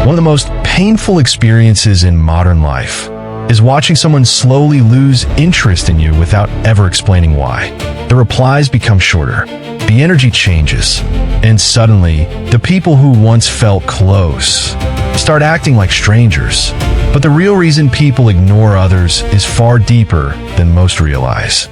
One of the most painful experiences in modern life is watching someone slowly lose interest in you without ever explaining why. The replies become shorter, the energy changes, and suddenly, the people who once felt close start acting like strangers. But the real reason people ignore others is far deeper than most realize.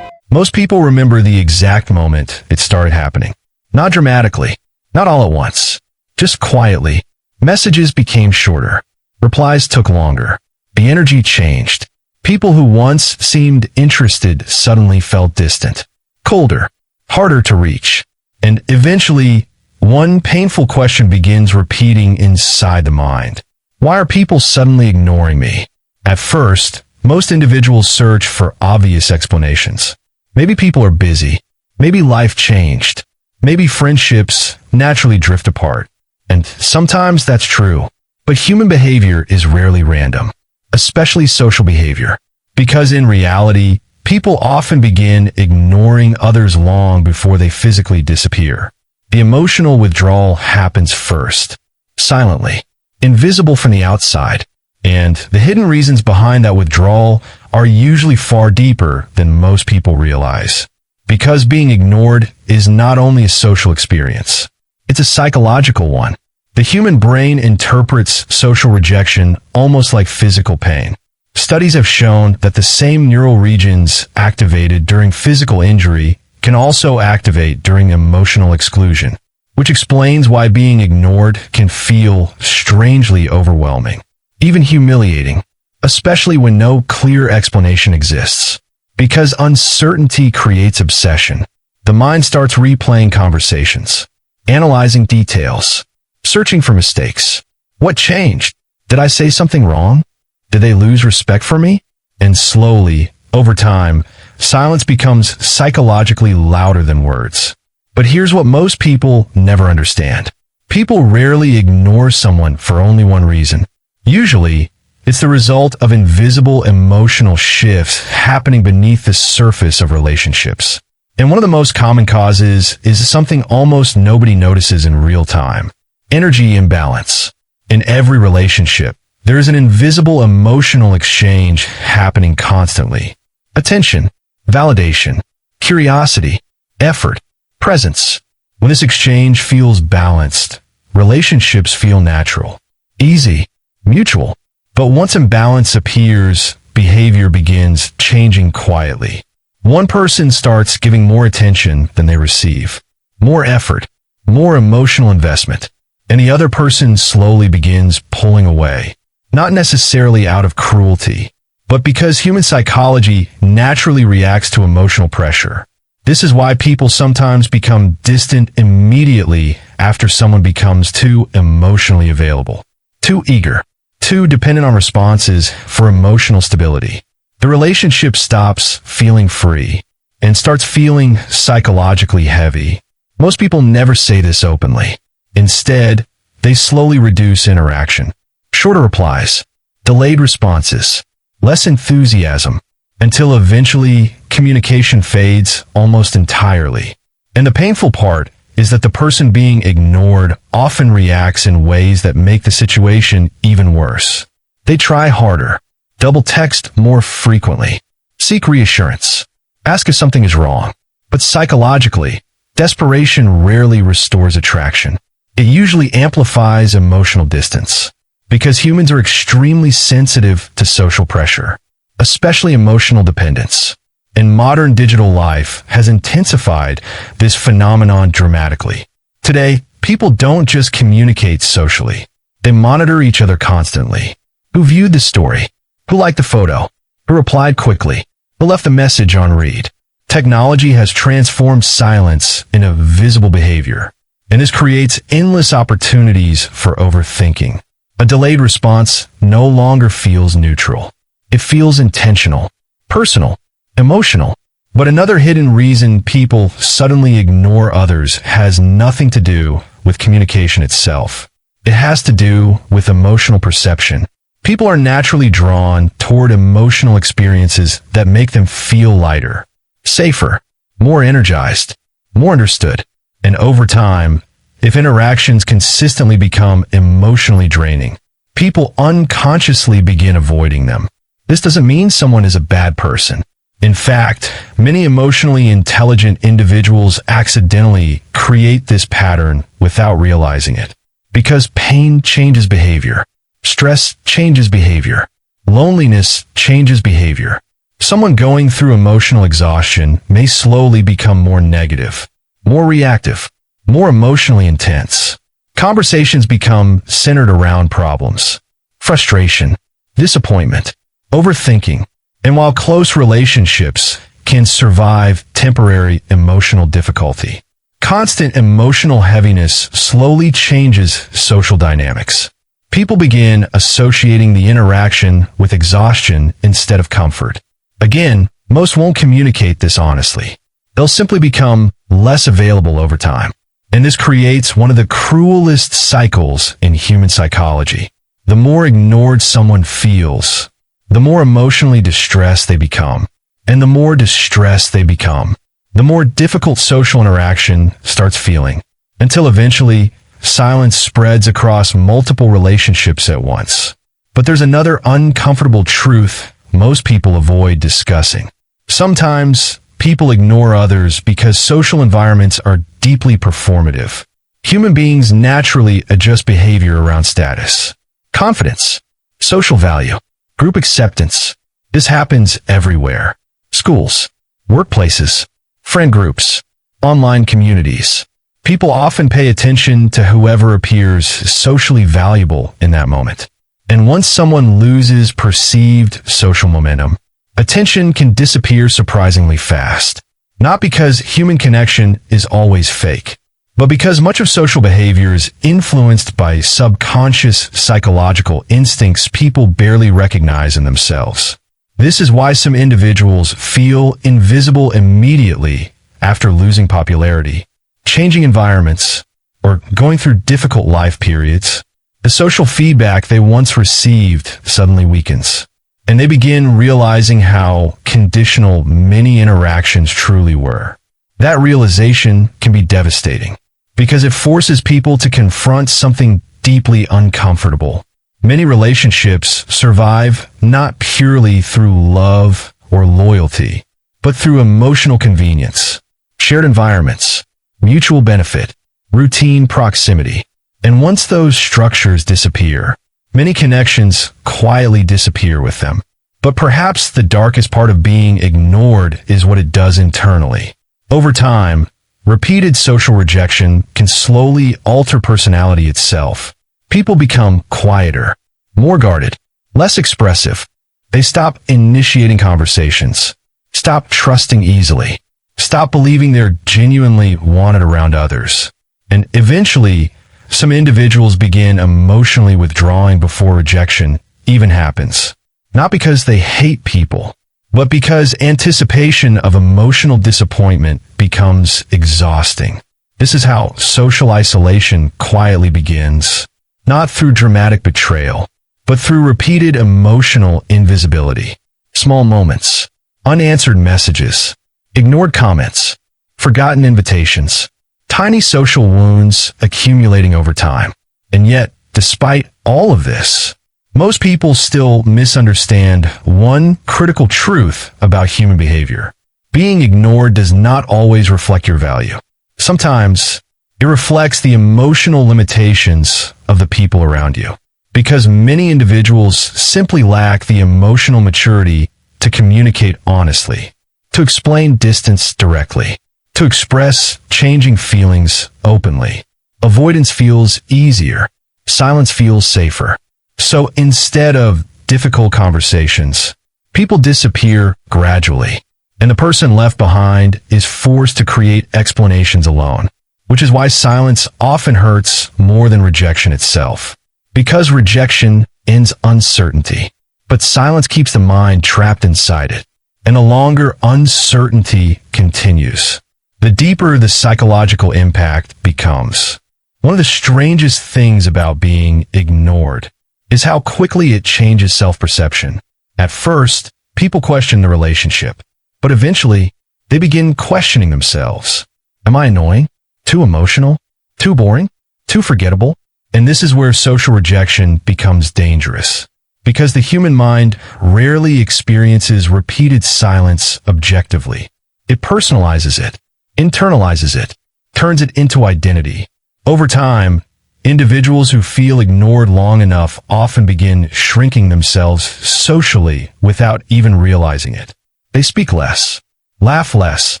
Most people remember the exact moment it started happening. Not dramatically, not all at once, just quietly. Messages became shorter. Replies took longer. The energy changed. People who once seemed interested suddenly felt distant, colder, harder to reach. And eventually, one painful question begins repeating inside the mind. Why are people suddenly ignoring me? At first, most individuals search for obvious explanations. Maybe people are busy. Maybe life changed. Maybe friendships naturally drift apart. And sometimes that's true. But human behavior is rarely random, especially social behavior. Because in reality, people often begin ignoring others long before they physically disappear. The emotional withdrawal happens first, silently, invisible from the outside. And the hidden reasons behind that withdrawal are usually far deeper than most people realize. Because being ignored is not only a social experience, it's a psychological one. The human brain interprets social rejection almost like physical pain. Studies have shown that the same neural regions activated during physical injury can also activate during emotional exclusion, which explains why being ignored can feel strangely overwhelming, even humiliating, especially when no clear explanation exists. Because uncertainty creates obsession, the mind starts replaying conversations, analyzing details, searching for mistakes. What changed? Did I say something wrong? Did they lose respect for me? And slowly, over time, silence becomes psychologically louder than words. But here's what most people never understand. People rarely ignore someone for only one reason. Usually, it's the result of invisible emotional shifts happening beneath the surface of relationships. And one of the most common causes is something almost nobody notices in real time: energy imbalance. In every relationship, there is an invisible emotional exchange happening constantly. Attention, validation, curiosity, effort, presence. When this exchange feels balanced, relationships feel natural, easy, mutual. But once imbalance appears, behavior begins changing quietly. One person starts giving more attention than they receive, more effort, more emotional investment, and the other person slowly begins pulling away, not necessarily out of cruelty, but because human psychology naturally reacts to emotional pressure. This is why people sometimes become distant immediately after someone becomes too emotionally available, too eager, too dependent on responses for emotional stability. The relationship stops feeling free and starts feeling psychologically heavy. Most people never say this openly. Instead, they slowly reduce interaction. Shorter replies, delayed responses, less enthusiasm, until eventually communication fades almost entirely. And the painful part is that the person being ignored often reacts in ways that make the situation even worse. They try harder, double text more frequently, seek reassurance, ask if something is wrong. But psychologically, desperation rarely restores attraction. It usually amplifies emotional distance, because humans are extremely sensitive to social pressure, especially emotional dependence. And modern digital life has intensified this phenomenon dramatically. Today, people don't just communicate socially. They monitor each other constantly. Who viewed the story? Who liked the photo? Who replied quickly? Who left the message on read? Technology has transformed silence into visible behavior, and this creates endless opportunities for overthinking. A delayed response no longer feels neutral. It feels intentional, personal, emotional. But another hidden reason people suddenly ignore others has nothing to do with communication itself. It has to do with emotional perception. People are naturally drawn toward emotional experiences that make them feel lighter, safer, more energized, more understood. And over time, if interactions consistently become emotionally draining, people unconsciously begin avoiding them. This doesn't mean someone is a bad person. In fact, many emotionally intelligent individuals accidentally create this pattern without realizing it. Because pain changes behavior. Stress changes behavior. Loneliness changes behavior. Someone going through emotional exhaustion may slowly become more negative, more reactive, more emotionally intense. Conversations become centered around problems, frustration, disappointment, overthinking. And while close relationships can survive temporary emotional difficulty, constant emotional heaviness slowly changes social dynamics. People begin associating the interaction with exhaustion instead of comfort. Again, most won't communicate this honestly. They'll simply become less available over time. And this creates one of the cruelest cycles in human psychology. The more ignored someone feels, the more emotionally distressed they become. And the more distressed they become, the more difficult social interaction starts feeling, until eventually silence spreads across multiple relationships at once. But there's another uncomfortable truth most people avoid discussing. Sometimes people ignore others because social environments are deeply performative. Human beings naturally adjust behavior around status, confidence, social value, group acceptance. This happens everywhere. Schools, workplaces, friend groups, online communities. People often pay attention to whoever appears socially valuable in that moment. And once someone loses perceived social momentum, attention can disappear surprisingly fast. Not because human connection is always fake, but because much of social behavior is influenced by subconscious psychological instincts people barely recognize in themselves. This is why some individuals feel invisible immediately after losing popularity, changing environments, or going through difficult life periods. The social feedback they once received suddenly weakens, and they begin realizing how conditional many interactions truly were. That realization can be devastating, because it forces people to confront something deeply uncomfortable. Many relationships survive not purely through love or loyalty, but through emotional convenience, shared environments, mutual benefit, routine proximity. And once those structures disappear, many connections quietly disappear with them. But perhaps the darkest part of being ignored is what it does internally. Over time, repeated social rejection can slowly alter personality itself. People become quieter, more guarded, less expressive. They stop initiating conversations, stop trusting easily, stop believing they're genuinely wanted around others. And eventually, some individuals begin emotionally withdrawing before rejection even happens. Not because they hate people, but because anticipation of emotional disappointment becomes exhausting. This is how social isolation quietly begins. Not through dramatic betrayal, but through repeated emotional invisibility. Small moments, unanswered messages, ignored comments, forgotten invitations, tiny social wounds accumulating over time. And yet, despite all of this, most people still misunderstand one critical truth about human behavior. Being ignored does not always reflect your value. Sometimes, it reflects the emotional limitations of the people around you, because many individuals simply lack the emotional maturity to communicate honestly, to explain distance directly, to express changing feelings openly. Avoidance feels easier. Silence feels safer. So instead of difficult conversations, people disappear gradually, and the person left behind is forced to create explanations alone. Which is why silence often hurts more than rejection itself. Because rejection ends uncertainty, but silence keeps the mind trapped inside it. And the longer uncertainty continues, the deeper the psychological impact becomes. One of the strangest things about being ignored is how quickly it changes self-perception. At first, people question the relationship, but eventually, they begin questioning themselves. Am I annoying? Too emotional? Too boring? Too forgettable? And this is where social rejection becomes dangerous, because the human mind rarely experiences repeated silence objectively. It personalizes it, internalizes it, turns it into identity. Over time, individuals who feel ignored long enough often begin shrinking themselves socially without even realizing it. They speak less, laugh less,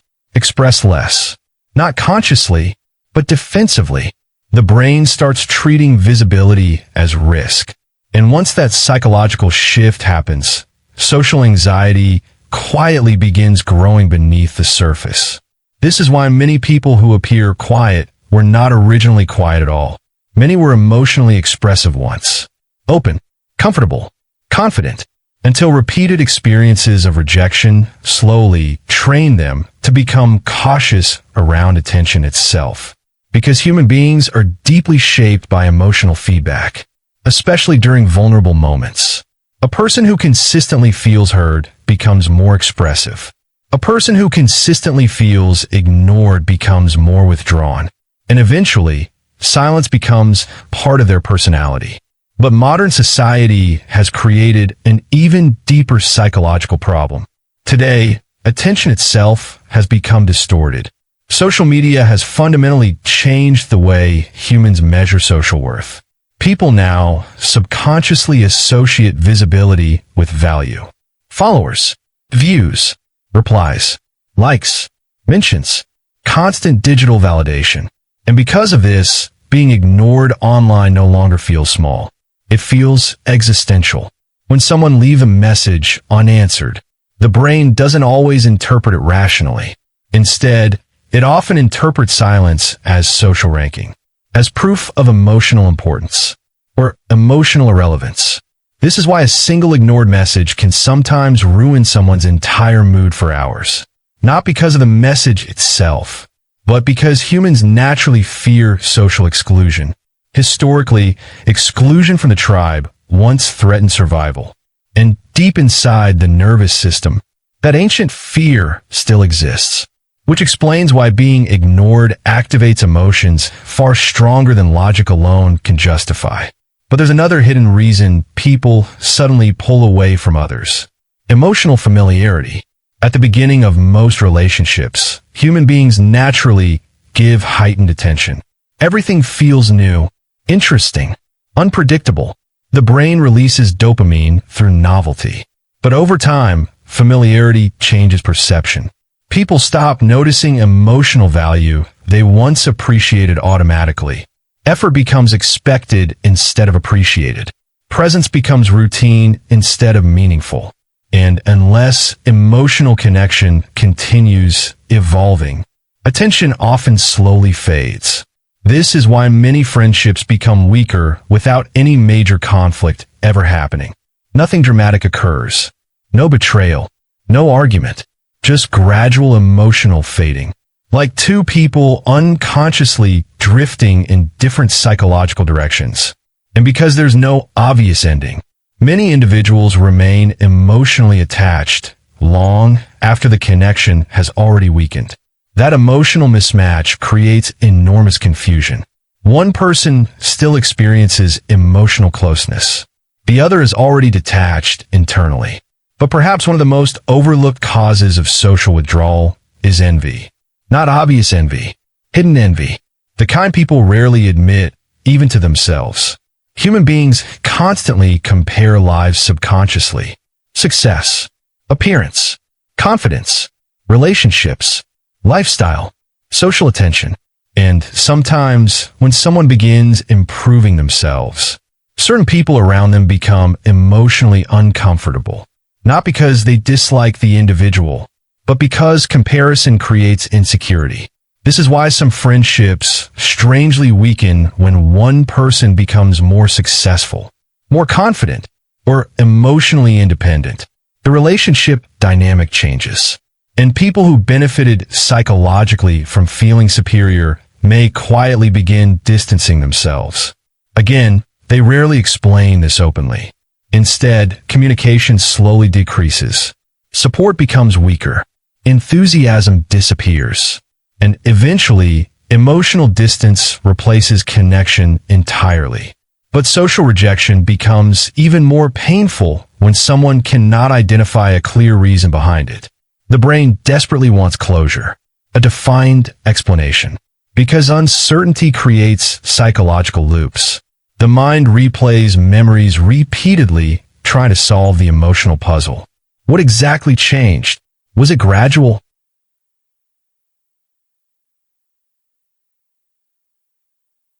express less, not consciously, but defensively. The brain starts treating visibility as risk. And once that psychological shift happens, social anxiety quietly begins growing beneath the surface. This is why many people who appear quiet were not originally quiet at all. Many were emotionally expressive once, open, comfortable, confident, until repeated experiences of rejection slowly train them to become cautious around attention itself. Because human beings are deeply shaped by emotional feedback, especially during vulnerable moments. A person who consistently feels heard becomes more expressive. A person who consistently feels ignored becomes more withdrawn. And eventually, silence becomes part of their personality. But modern society has created an even deeper psychological problem. Today, attention itself has become distorted. Social media has fundamentally changed the way humans measure social worth. People now subconsciously associate visibility with value. Followers, views, replies, likes, mentions, constant digital validation. And because of this, being ignored online no longer feels small. It feels existential. When someone leaves a message unanswered, the brain doesn't always interpret it rationally. Instead, it often interprets silence as social ranking, as proof of emotional importance, or emotional irrelevance. This is why a single ignored message can sometimes ruin someone's entire mood for hours. Not because of the message itself, but because humans naturally fear social exclusion. Historically, exclusion from the tribe once threatened survival. And deep inside the nervous system, that ancient fear still exists, which explains why being ignored activates emotions far stronger than logic alone can justify. But there's another hidden reason people suddenly pull away from others. Emotional familiarity. At the beginning of most relationships, human beings naturally give heightened attention. Everything feels new, interesting, unpredictable. The brain releases dopamine through novelty. But over time, familiarity changes perception. People stop noticing emotional value they once appreciated automatically. Effort becomes expected instead of appreciated. Presence becomes routine instead of meaningful. And unless emotional connection continues evolving, attention often slowly fades. This is why many friendships become weaker without any major conflict ever happening. Nothing dramatic occurs. No betrayal. No argument. Just gradual emotional fading. Like two people unconsciously drifting in different psychological directions. And because there's no obvious ending, many individuals remain emotionally attached long after the connection has already weakened. That emotional mismatch creates enormous confusion. One person still experiences emotional closeness. The other is already detached internally. But perhaps one of the most overlooked causes of social withdrawal is envy. Not obvious envy, hidden envy. The kind people rarely admit, even to themselves. Human beings constantly compare lives subconsciously. Success, appearance, confidence, relationships, lifestyle, social attention. And sometimes, when someone begins improving themselves, certain people around them become emotionally uncomfortable. Not because they dislike the individual, but because comparison creates insecurity. This is why some friendships strangely weaken when one person becomes more successful, more confident, or emotionally independent. The relationship dynamic changes, and people who benefited psychologically from feeling superior may quietly begin distancing themselves. Again, they rarely explain this openly. Instead, communication slowly decreases. Support becomes weaker. Enthusiasm disappears. And eventually, emotional distance replaces connection entirely. But social rejection becomes even more painful when someone cannot identify a clear reason behind it. The brain desperately wants closure, a defined explanation. Because uncertainty creates psychological loops. The mind replays memories repeatedly, trying to solve the emotional puzzle. What exactly changed? Was it gradual?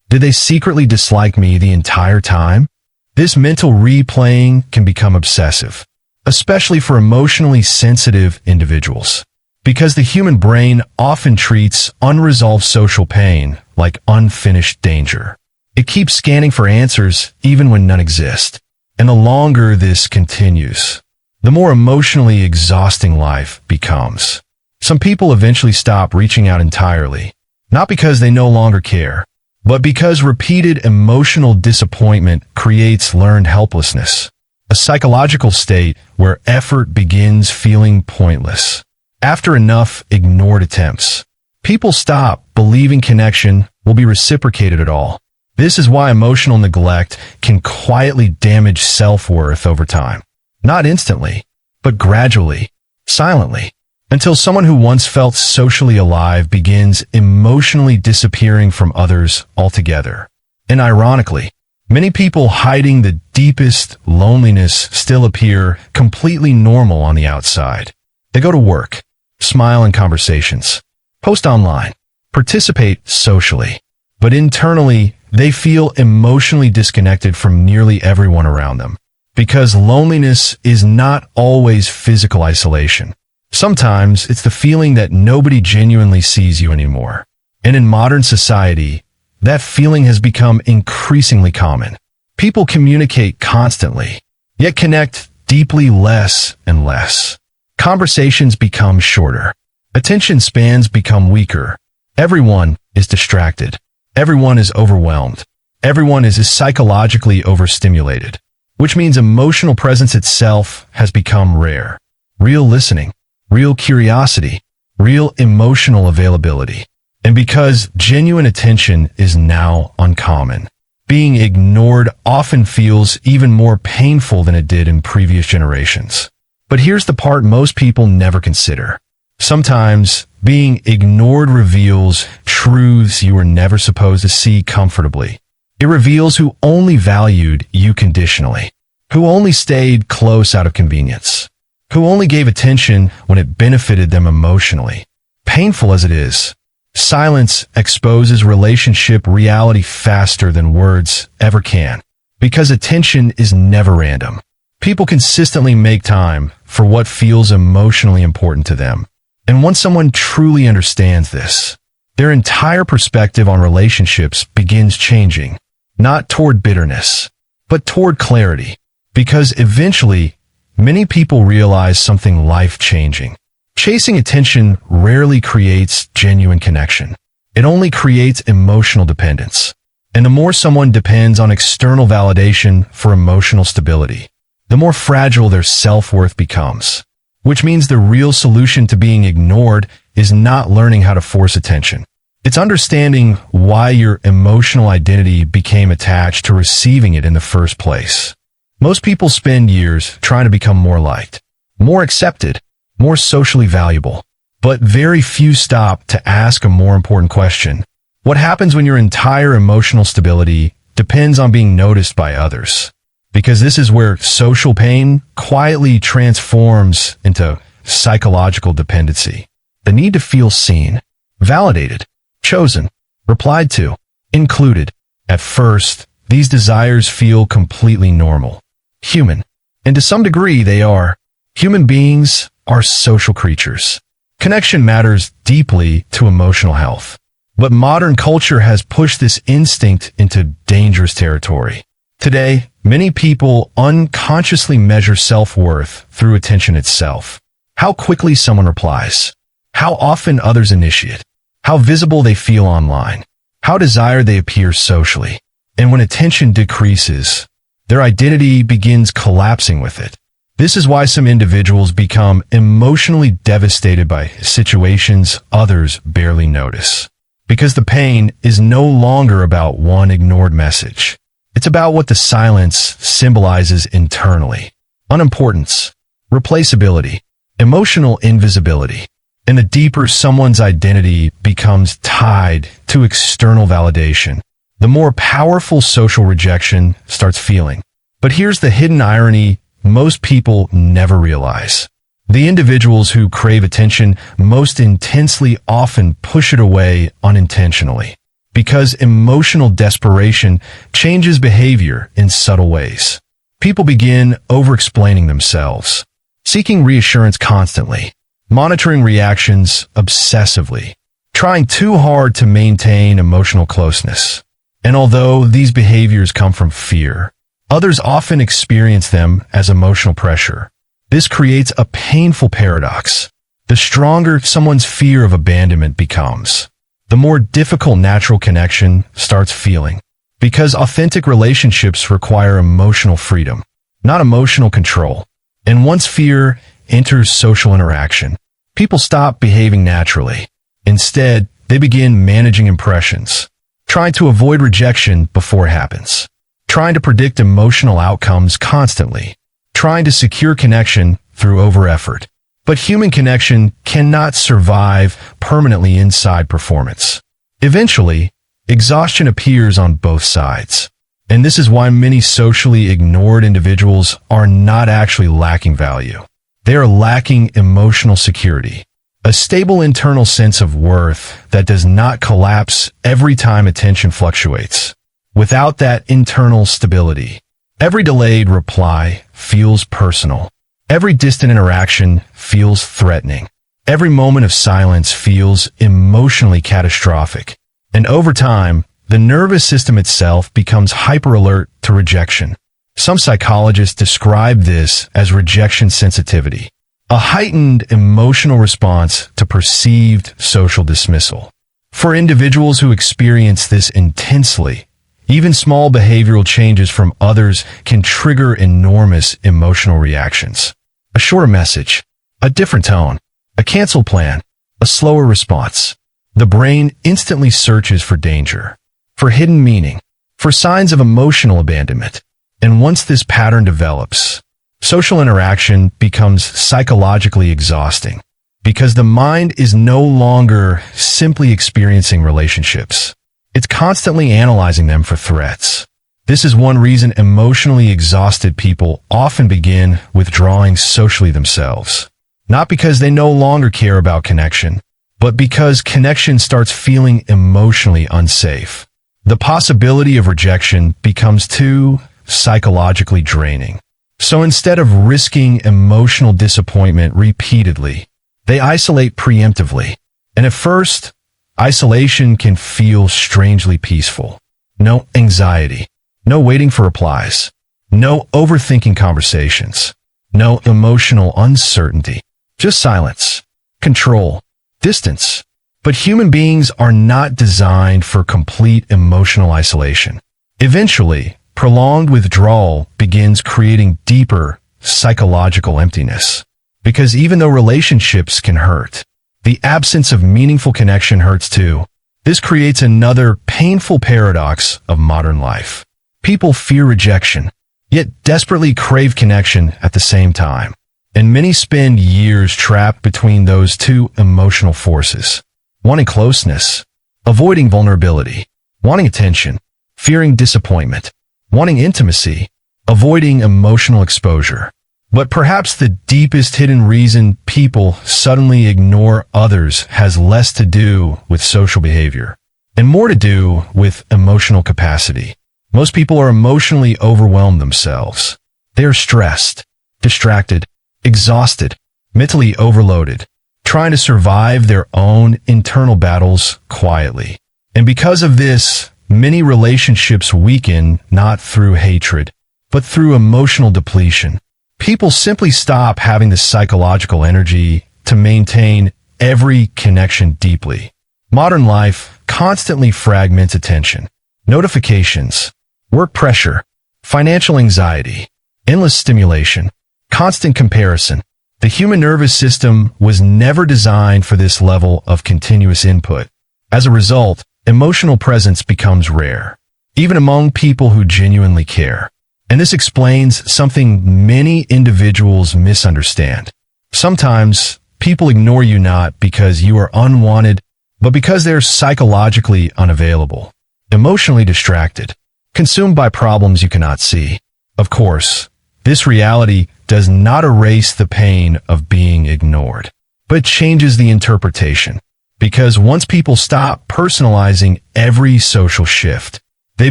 Did they secretly dislike me the entire time? This mental replaying can become obsessive, especially for emotionally sensitive individuals. Because the human brain often treats unresolved social pain like unfinished danger. It keeps scanning for answers even when none exist. And the longer this continues, the more emotionally exhausting life becomes. Some people eventually stop reaching out entirely, not because they no longer care, but because repeated emotional disappointment creates learned helplessness, a psychological state where effort begins feeling pointless. After enough ignored attempts, people stop believing connection will be reciprocated at all. This is why emotional neglect can quietly damage self-worth over time. Not instantly, but gradually, silently, until someone who once felt socially alive begins emotionally disappearing from others altogether. And ironically, many people hiding the deepest loneliness still appear completely normal on the outside. They go to work, smile in conversations, post online, participate socially, but internally, they feel emotionally disconnected from nearly everyone around them. Because loneliness is not always physical isolation. Sometimes it's the feeling that nobody genuinely sees you anymore. And in modern society, that feeling has become increasingly common. People communicate constantly, yet connect deeply less and less. Conversations become shorter. Attention spans become weaker. Everyone is distracted. Everyone is overwhelmed. Everyone is psychologically overstimulated, which means emotional presence itself has become rare. Real listening, real curiosity, real emotional availability. And because genuine attention is now uncommon, being ignored often feels even more painful than it did in previous generations. But here's the part most people never consider. Sometimes, being ignored reveals truths you were never supposed to see comfortably. It reveals who only valued you conditionally, who only stayed close out of convenience, who only gave attention when it benefited them emotionally. Painful as it is, silence exposes relationship reality faster than words ever can, because attention is never random. People consistently make time for what feels emotionally important to them. And once someone truly understands this, their entire perspective on relationships begins changing, not toward bitterness, but toward clarity. Because eventually, many people realize something life-changing. Chasing attention rarely creates genuine connection. It only creates emotional dependence. And the more someone depends on external validation for emotional stability, the more fragile their self-worth becomes. Which means the real solution to being ignored is not learning how to force attention. It's understanding why your emotional identity became attached to receiving it in the first place. Most people spend years trying to become more liked, more accepted, more socially valuable. But very few stop to ask a more important question. What happens when your entire emotional stability depends on being noticed by others? Because this is where social pain quietly transforms into psychological dependency. The need to feel seen, validated, chosen, replied to, included. At first, these desires feel completely normal, human, and to some degree they are. Human beings are social creatures. Connection matters deeply to emotional health. But modern culture has pushed this instinct into dangerous territory. Today, many people unconsciously measure self-worth through attention itself. How quickly someone replies, how often others initiate, how visible they feel online, how desired they appear socially. And when attention decreases, their identity begins collapsing with it. This is why some individuals become emotionally devastated by situations others barely notice. Because the pain is no longer about one ignored message. It's about what the silence symbolizes internally. Unimportance, replaceability, emotional invisibility. And the deeper someone's identity becomes tied to external validation, the more powerful social rejection starts feeling. But here's the hidden irony most people never realize. The individuals who crave attention most intensely often push it away unintentionally, because emotional desperation changes behavior in subtle ways. People begin over-explaining themselves, seeking reassurance constantly, monitoring reactions obsessively, trying too hard to maintain emotional closeness. And although these behaviors come from fear, others often experience them as emotional pressure. This creates a painful paradox. The stronger someone's fear of abandonment becomes, the more difficult natural connection starts feeling. Because authentic relationships require emotional freedom, not emotional control. And once fear enters social interaction, people stop behaving naturally. Instead, they begin managing impressions, trying to avoid rejection before it happens, trying to predict emotional outcomes constantly, trying to secure connection through over-effort. But human connection cannot survive permanently inside performance. Eventually, exhaustion appears on both sides. And this is why many socially ignored individuals are not actually lacking value. They are lacking emotional security, a stable internal sense of worth that does not collapse every time attention fluctuates. Without that internal stability, every delayed reply feels personal. Every distant interaction feels threatening. Every moment of silence feels emotionally catastrophic. And over time, the nervous system itself becomes hyper-alert to rejection. Some psychologists describe this as rejection sensitivity, a heightened emotional response to perceived social dismissal. For individuals who experience this intensely, even small behavioral changes from others can trigger enormous emotional reactions. A shorter message, a different tone, a canceled plan, a slower response. The brain instantly searches for danger, for hidden meaning, for signs of emotional abandonment. And once this pattern develops, social interaction becomes psychologically exhausting because the mind is no longer simply experiencing relationships. It's constantly analyzing them for threats. This is one reason emotionally exhausted people often begin withdrawing socially themselves. Not because they no longer care about connection, but because connection starts feeling emotionally unsafe. The possibility of rejection becomes too psychologically draining. So instead of risking emotional disappointment repeatedly, they isolate preemptively. And at first, isolation can feel strangely peaceful. No anxiety, no waiting for replies, no overthinking conversations, no emotional uncertainty, just silence, control, distance. But human beings are not designed for complete emotional isolation. Eventually, prolonged withdrawal begins creating deeper psychological emptiness. Because even though relationships can hurt, the absence of meaningful connection hurts too. This creates another painful paradox of modern life. People fear rejection, yet desperately crave connection at the same time. And many spend years trapped between those two emotional forces. Wanting closeness, avoiding vulnerability, wanting attention, fearing disappointment, wanting intimacy, avoiding emotional exposure. But perhaps the deepest hidden reason people suddenly ignore others has less to do with social behavior and more to do with emotional capacity. Most people are emotionally overwhelmed themselves. They are stressed, distracted, exhausted, mentally overloaded, trying to survive their own internal battles quietly. And because of this, many relationships weaken not through hatred, but through emotional depletion. People simply stop having the psychological energy to maintain every connection deeply. Modern life constantly fragments attention. Notifications, work pressure, financial anxiety, endless stimulation, constant comparison. The human nervous system was never designed for this level of continuous input. As a result, emotional presence becomes rare, even among people who genuinely care. And this explains something many individuals misunderstand. Sometimes, people ignore you not because you are unwanted, but because they're psychologically unavailable, emotionally distracted, consumed by problems you cannot see. Of course, this reality does not erase the pain of being ignored, but changes the interpretation. Because once people stop personalizing every social shift, they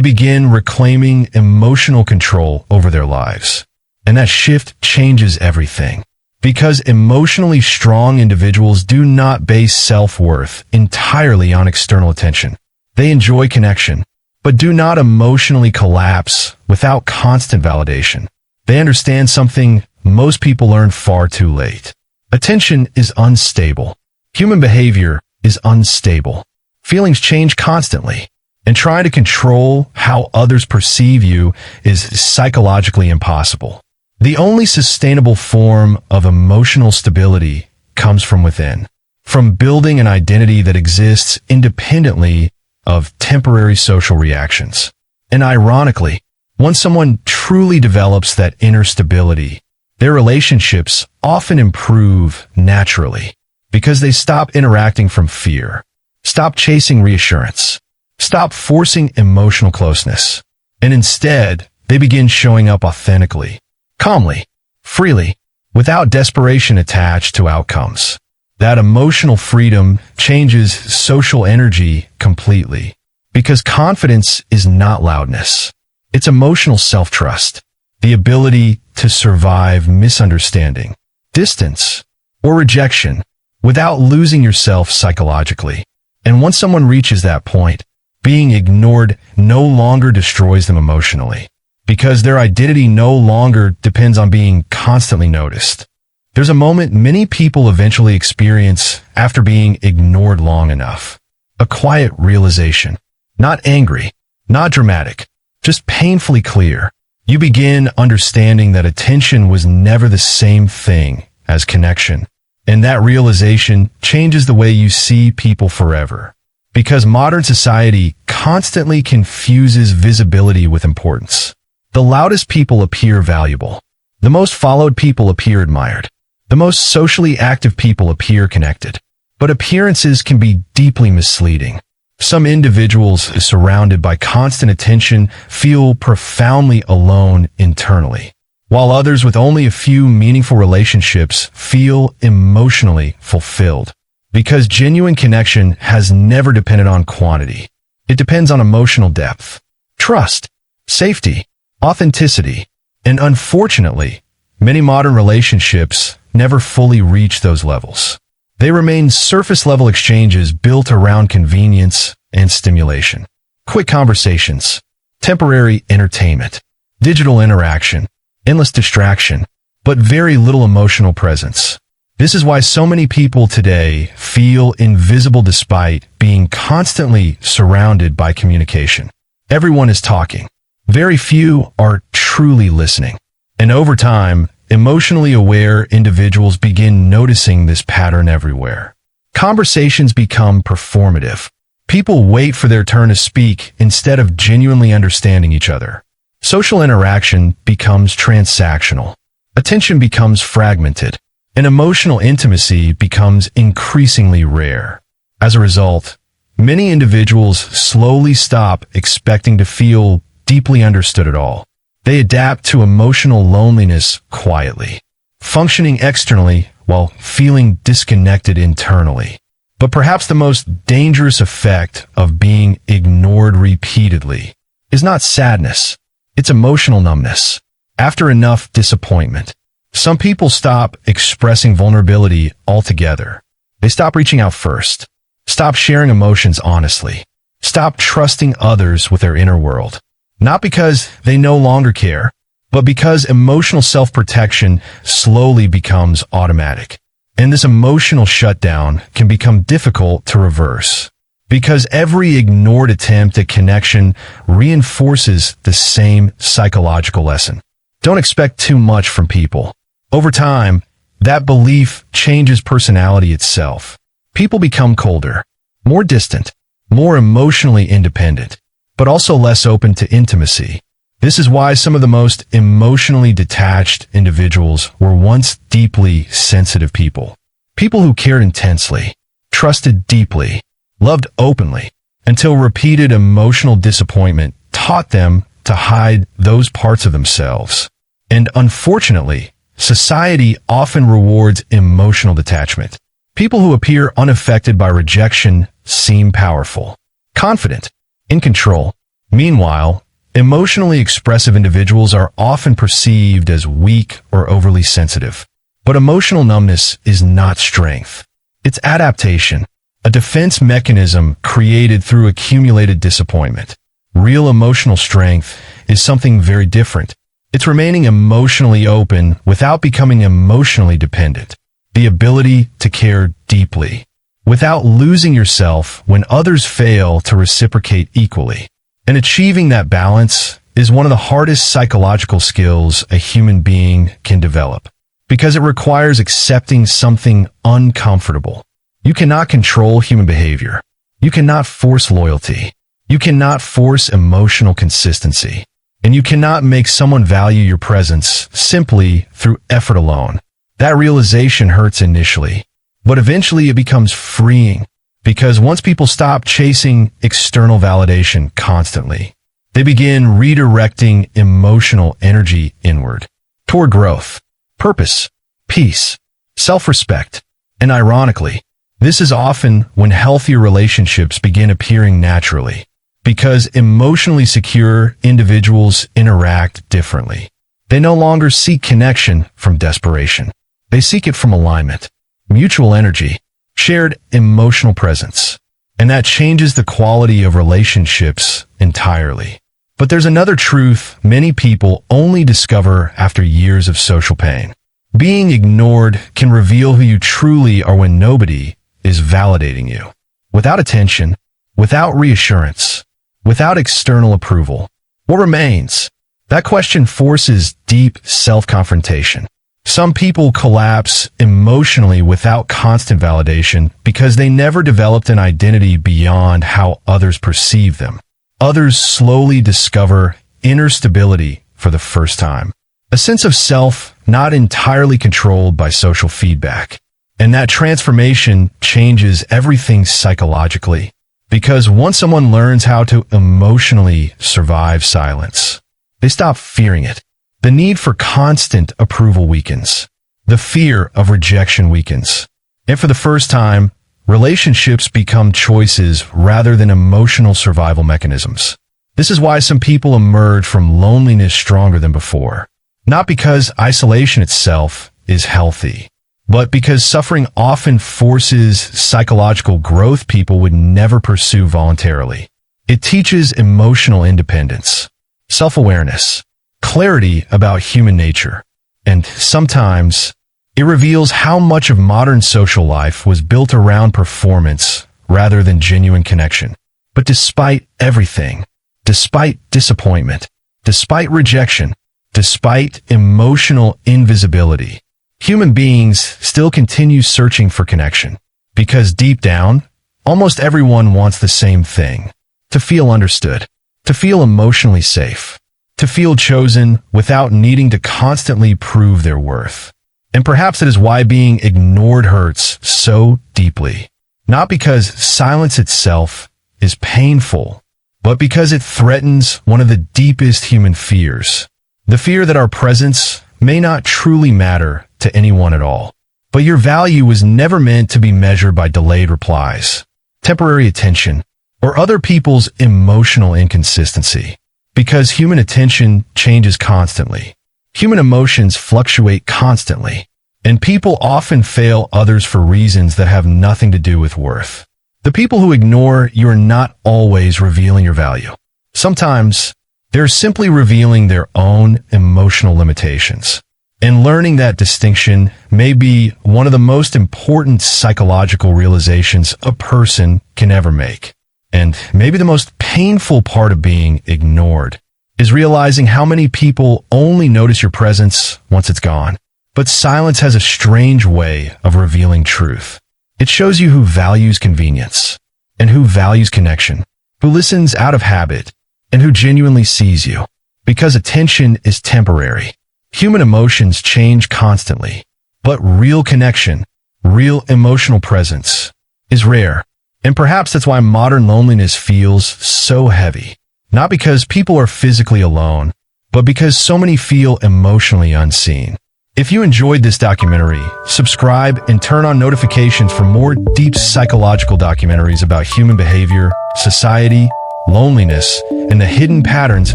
begin reclaiming emotional control over their lives. And that shift changes everything. Because emotionally strong individuals do not base self-worth entirely on external attention. They enjoy connection, but do not emotionally collapse without constant validation. They understand something most people learn far too late. Attention is unstable. Human behavior is unstable. Feelings change constantly, and trying to control how others perceive you is psychologically impossible. The only sustainable form of emotional stability comes from within, from building an identity that exists independently of temporary social reactions. And ironically, once someone truly develops that inner stability, their relationships often improve naturally because they stop interacting from fear, stop chasing reassurance, stop forcing emotional closeness, and instead, they begin showing up authentically, calmly, freely, without desperation attached to outcomes. That emotional freedom changes social energy completely, because confidence is not loudness. It's emotional self-trust, the ability to survive misunderstanding, distance, or rejection without losing yourself psychologically. And once someone reaches that point, being ignored no longer destroys them emotionally, because their identity no longer depends on being constantly noticed. There's a moment many people eventually experience after being ignored long enough. A quiet realization. Not angry, not dramatic, just painfully clear. You begin understanding that attention was never the same thing as connection. And that realization changes the way you see people forever. Because modern society constantly confuses visibility with importance. The loudest people appear valuable. The most followed people appear admired. The most socially active people appear connected. But appearances can be deeply misleading. Some individuals surrounded by constant attention feel profoundly alone internally, while others with only a few meaningful relationships feel emotionally fulfilled. Because genuine connection has never depended on quantity. It depends on emotional depth, trust, safety, authenticity, and unfortunately, many modern relationships never fully reach those levels. They remain surface-level exchanges built around convenience and stimulation. Quick conversations, temporary entertainment, digital interaction, endless distraction, but very little emotional presence. This is why so many people today feel invisible despite being constantly surrounded by communication. Everyone is talking. Very few are truly listening. And over time, emotionally aware individuals begin noticing this pattern everywhere. Conversations become performative. People wait for their turn to speak instead of genuinely understanding each other. Social interaction becomes transactional. Attention becomes fragmented. And emotional intimacy becomes increasingly rare. As a result, many individuals slowly stop expecting to feel deeply understood at all. They adapt to emotional loneliness quietly, functioning externally while feeling disconnected internally. But perhaps the most dangerous effect of being ignored repeatedly is not sadness, it's emotional numbness. After enough disappointment, some people stop expressing vulnerability altogether. They stop reaching out first, stop sharing emotions honestly, stop trusting others with their inner world. Not because they no longer care, but because emotional self-protection slowly becomes automatic. And this emotional shutdown can become difficult to reverse. because every ignored attempt at connection reinforces the same psychological lesson. Don't expect too much from people. Over time, that belief changes personality itself. People become colder, more distant, more emotionally independent, but also less open to intimacy. This is why some of the most emotionally detached individuals were once deeply sensitive people. People who cared intensely, trusted deeply, loved openly, until repeated emotional disappointment taught them to hide those parts of themselves. And unfortunately, society often rewards emotional detachment. People who appear unaffected by rejection seem powerful, confident, in control. Meanwhile, emotionally expressive individuals are often perceived as weak or overly sensitive. But emotional numbness is not strength. It's adaptation, a defense mechanism created through accumulated disappointment. Real emotional strength is something very different. It's remaining emotionally open without becoming emotionally dependent. The ability to care deeply, without losing yourself when others fail to reciprocate equally. And achieving that balance is one of the hardest psychological skills a human being can develop, because it requires accepting something uncomfortable. You cannot control human behavior. You cannot force loyalty. You cannot force emotional consistency. And you cannot make someone value your presence simply through effort alone. That realization hurts initially, but eventually it becomes freeing, because once people stop chasing external validation constantly, they begin redirecting emotional energy inward, toward growth, purpose, peace, self-respect. And ironically, this is often when healthier relationships begin appearing naturally, because emotionally secure individuals interact differently. They no longer seek connection from desperation. They seek it from alignment, mutual energy, shared emotional presence. And that changes the quality of relationships entirely. But there's another truth many people only discover after years of social pain. Being ignored can reveal who you truly are when nobody is validating you. Without attention, without reassurance, without external approval, what remains? That question forces deep self-confrontation. Some people collapse emotionally without constant validation because they never developed an identity beyond how others perceive them. Others slowly discover inner stability for the first time, a sense of self not entirely controlled by social feedback. And that transformation changes everything psychologically, because once someone learns how to emotionally survive silence, they stop fearing it. The need for constant approval weakens. The fear of rejection weakens. And for the first time, relationships become choices rather than emotional survival mechanisms. This is why some people emerge from loneliness stronger than before. Not because isolation itself is healthy, but because suffering often forces psychological growth people would never pursue voluntarily. It teaches emotional independence, self-awareness, clarity about human nature, and sometimes it reveals how much of modern social life was built around performance rather than genuine connection. But despite everything, despite disappointment, despite rejection, despite emotional invisibility, human beings still continue searching for connection, because deep down, almost everyone wants the same thing: to feel understood, to feel emotionally safe, to feel chosen without needing to constantly prove their worth. And perhaps it is why being ignored hurts so deeply. Not because silence itself is painful, but because it threatens one of the deepest human fears. The fear that our presence may not truly matter to anyone at all. But your value was never meant to be measured by delayed replies, temporary attention, or other people's emotional inconsistency. Because human attention changes constantly. Human emotions fluctuate constantly. And people often fail others for reasons that have nothing to do with worth. The people who ignore you are not always revealing your value. Sometimes, they're simply revealing their own emotional limitations. And learning that distinction may be one of the most important psychological realizations a person can ever make. And maybe the most painful part of being ignored is realizing how many people only notice your presence once it's gone. But silence has a strange way of revealing truth. It shows you who values convenience and who values connection, who listens out of habit and who genuinely sees you. Because attention is temporary. Human emotions change constantly, but real connection, real emotional presence is rare. And perhaps that's why modern loneliness feels so heavy. Not because people are physically alone, but because so many feel emotionally unseen. If you enjoyed this documentary, subscribe and turn on notifications for more deep psychological documentaries about human behavior, society, loneliness, and the hidden patterns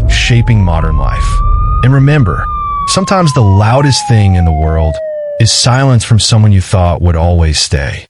shaping modern life. And remember, sometimes the loudest thing in the world is silence from someone you thought would always stay.